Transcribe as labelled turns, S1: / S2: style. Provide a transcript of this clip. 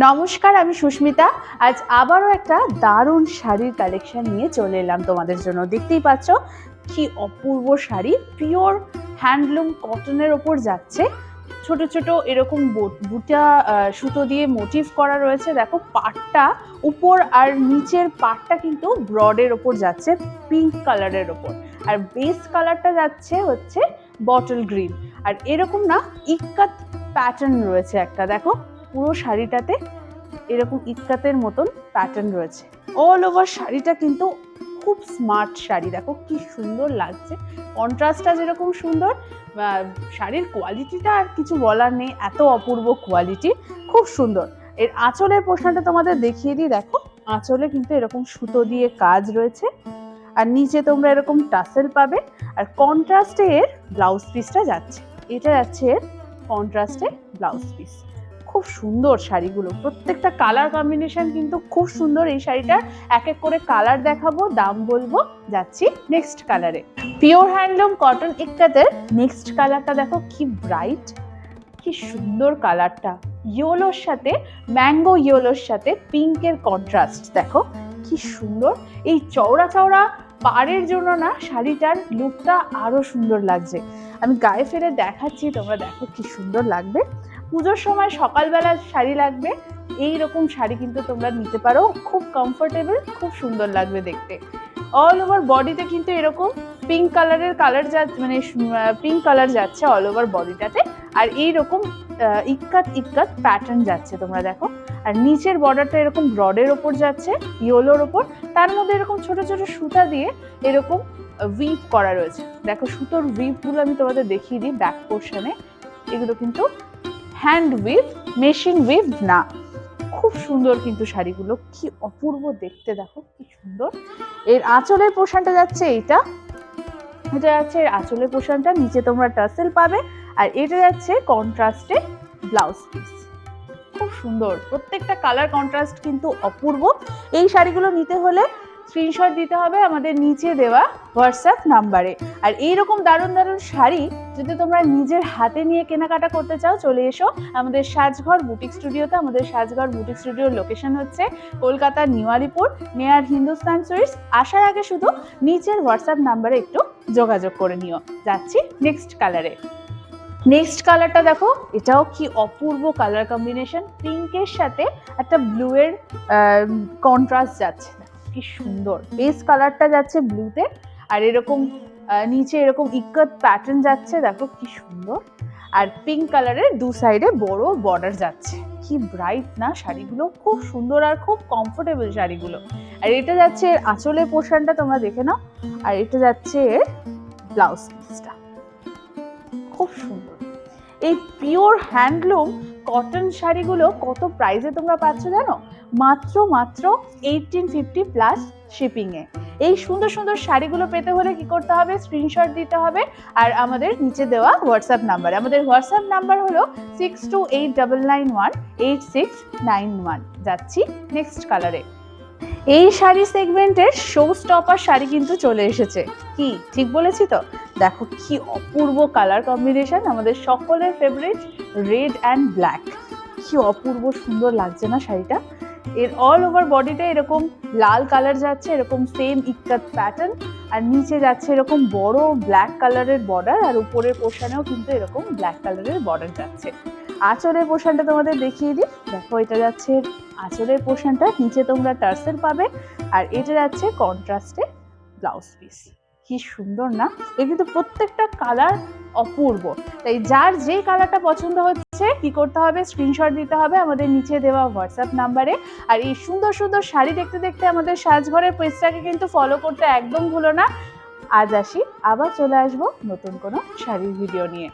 S1: নমস্কার, আমি সুস্মিতা। আজ আবারও একটা দারুণ শাড়ির কালেকশন নিয়ে চলে এলাম তোমাদের জন্য। দেখতেই পাচ্ছ কি অপূর্ব শাড়ি, পিওর হ্যান্ডলুম কটনের ওপর যাচ্ছে। ছোট ছোট এরকম বুটা সুতো দিয়ে মোটিভ করা রয়েছে। দেখো পাটটা উপর আর নিচের পাটটা কিন্তু ব্রডের ওপর যাচ্ছে, পিঙ্ক কালারের ওপর। আর বেস কালারটা যাচ্ছে হচ্ছে বটল গ্রিন। আর এরকম না ইক্কাত প্যাটার্ন রয়েছে একটা, দেখো পুরো শাড়িটাতে এরকম ইক্কাতের মতন প্যাটার্ন রয়েছে। অল ওভার শাড়িটা কিন্তু খুব স্মার্ট শাড়ি, দেখো কি সুন্দর লাগছে। কন্ট্রাস্টটা যেরকম সুন্দর, শাড়ির কোয়ালিটিটা আর কিছু বলার নেই, এত অপূর্ব কোয়ালিটি, খুব সুন্দর। এর আঁচলের পোর্শনটা তোমাদের দেখিয়ে দিই। দেখো আঁচলে কিন্তু এরকম সুতো দিয়ে কাজ রয়েছে, আর নিচে তোমরা এরকম টাসেল পাবে। আর কন্ট্রাস্টে এর ব্লাউজ পিসটা যাচ্ছে, এটা যাচ্ছে এর কন্ট্রাস্টে ব্লাউজ পিস। খুব সুন্দর শাড়িগুলো, প্রত্যেকটা কালার কম্বিনেশন কিন্তু খুব সুন্দর। এই শাড়িটার এক এক করে কালার দেখাবো, দাম বলবো। যাচ্ছি নেক্সট কালারে। পিওর হ্যান্ডলুম কটন ইক্কাতের নেক্সট কালারটা দেখো কি ব্রাইট, কি সুন্দর কালারটা। ইয়েলোর সাথে, ম্যাঙ্গো ইয়েলোর সাথে পিঙ্কের কন্ট্রাস্ট দেখো কি সুন্দর। এই চওড়া চওড়া পাড়ের জন্য না শাড়িটার লুকটা আরো সুন্দর লাগছে। আমি গায়ে ফেলে দেখাচ্ছি, তোমরা দেখো কি সুন্দর লাগবে। পুজোর সময় সকালবেলা শাড়ি লাগবে, এই রকম শাড়ি কিন্তু তোমরা নিতে পারো, খুব কমফোর্টেবল, খুব সুন্দর লাগবে দেখতে। অল ওভার বডিতে কিন্তু এরকম পিঙ্ক কালারের মানে পিঙ্ক কালার যাচ্ছে অল ওভার বডিটাতে। আর এইরকম ইক্কাত প্যাটার্ন যাচ্ছে, তোমরা দেখো। আর নিচের বর্ডারটা এরকম ব্রডের ওপর যাচ্ছে, ইয়েলোর ওপর। তার মধ্যে এরকম ছোট ছোট সুতা দিয়ে এরকম উইভ করা রয়েছে। দেখো সুতোর উইভগুলো আমি তোমাদের দেখিয়ে দিই ব্যাক পোর্শনে। এগুলো কিন্তু হ্যান্ড উইভ, মেশিন উইভ না। খুব সুন্দর কিন্তু শাড়িগুলো, কি অপূর্ব দেখতে, দেখো কি সুন্দর। এর আঁচলের পোর্শনটা যাচ্ছে এটা যাচ্ছে এর আঁচলের পোর্শনটা, নিচে তোমরা টাসেল পাবে। আর এটা যাচ্ছে কন্ট্রাস্টে ব্লাউজ পিস। খুব সুন্দর, প্রত্যেকটা কালার কন্ট্রাস্ট কিন্তু অপূর্ব। এই শাড়িগুলো নিতে হলে স্ক্রিনশট দিতে হবে আমাদের নিচে দেওয়া হোয়াটসঅ্যাপ নাম্বারে। আর এইরকম দারুণ দারুণ শাড়ি যদি তোমরা নিজের হাতে নিয়ে কেনাকাটা করতে চাও, চলে এসো আমাদের সাজঘর বুটিক স্টুডিওতে। আমাদের সাজঘর বুটিক স্টুডিওর লোকেশন হচ্ছে কলকাতার new Alipore, near Hindustan Sweets. আসার আগে শুধু নিচের হোয়াটসঅ্যাপ নাম্বারে একটু যোগাযোগ করে নিও। যাচ্ছি নেক্সট কালারে। নেক্সট কালারটা দেখো, এটাও কি অপূর্ব কালার কম্বিনেশন। পিঙ্কের সাথে একটা ব্লু এর কন্ট্রাস্ট যাচ্ছে, কি সুন্দর। বেস কালারটা যাচ্ছে ব্লুতে, আর এরকম নিচে এরকম ইক্কাত প্যাটার্ন যাচ্ছে, দেখো কি সুন্দর। আর পিঙ্ক কালারের দু সাইডে বড় বর্ডার যাচ্ছে। কি ব্রাইট না শাড়িগুলো, খুব সুন্দর আর খুব কমফোর্টেবল শাড়িগুলো। আর এটা যাচ্ছে এর আঁচলের পোর্শনটা, তোমরা দেখে নাও। আর এটা যাচ্ছে এর ব্লাউজ পিসটা, খুব সুন্দর। এই পিওর হ্যান্ডলুম কটন শাড়িগুলো কত প্রাইসে তোমরা পাচ্ছ জানো? মাত্র 1850 প্লাস শিপিংয়ে। এই সুন্দর সুন্দর শাড়িগুলো পেতে হলে কি করতে হবে? স্ক্রিনশট দিতে হবে আর আমাদের নিচে দেওয়া হোয়াটসঅ্যাপ নাম্বারে। আমাদের হোয়াটসঅ্যাপ নাম্বার হলো 6289918691। যাচ্ছি নেক্সট কালারে। এই শাড়ি সেগমেন্টের শো স্টপার শাড়ি কিন্তু চলে এসেছে। কি ঠিক বলেছি তো? দেখো কি অপূর্ব কালার কম্বিনেশন, আমাদের সকলের ফেভারিট রেড অ্যান্ড ব্ল্যাক। কি অপূর্ব সুন্দর লাগছে না শাড়িটা। এর অল ওভার বডিতে এরকম লাল কালার যাচ্ছে, এরকম সেম ইক্কাত প্যাটার্ন। আর নিচে যাচ্ছে এরকম বড় ব্ল্যাক কালারের বর্ডার, আর উপরের পোর্শনেও কিন্তু এরকম ব্ল্যাক কালারের বর্ডার যাচ্ছে। আঁচলের পোর্শনটা তোমাদের দেখিয়ে দিই। দেখো এটা যাচ্ছে আঁচলের পোর্শনটা, নিচে তোমরা টার্সেল পাবে। আর এটা যাচ্ছে কন্ট্রাস্টে ব্লাউজ পিস। কি সুন্দর না? এর কিন্তু প্রত্যেকটা কালার অপূর্ব। তাই যার যে কালারটা পছন্দ হচ্ছে কি করতে হবে? স্ক্রিনশট দিতে হবে আমাদের নিচে দেওয়া হোয়াটসঅ্যাপ নাম্বারে। আর এই সুন্দর সুন্দর শাড়ি দেখতে দেখতে আমাদের সাজঘরের পেজটাকে কিন্তু ফলো করতে একদম ভুলো না। আজ আসি, আবার চলে আসবো নতুন কোনো শাড়ির ভিডিও নিয়ে।